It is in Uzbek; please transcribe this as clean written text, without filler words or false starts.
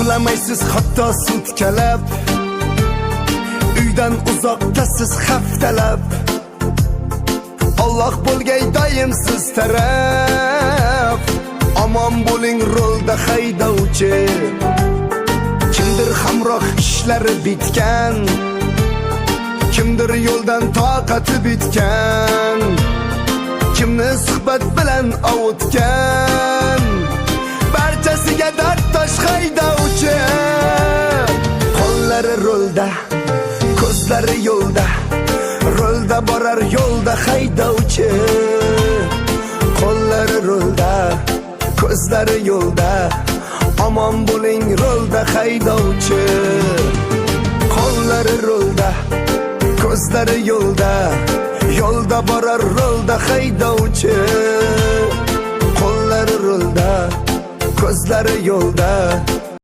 uxlamaysiz hatto sutkalab, uydan uzoqdasiz haftalab. Alloh bo'lgay doim siz taraf, omon bo'ling rolda haydovchi. Kimdir hamroh ishlari bitgan, kimdir yo'ldan toqati bitgan, kimni suhbat bilan ovutgan, barchasiga dard tosh haydovchi. Qo'llari rolda, ko'zlari yo'lda, rolda borar yo'lda haydovchi. Qo'llari rolda, ko'zlari yo'lda, omon bo'ling rolda haydovchi. Qo'llari rolda, ko'zlari yo'lda, yo'lda borar rolda haydovchi. Qo'llari rolda, ko'zlari yo'lda,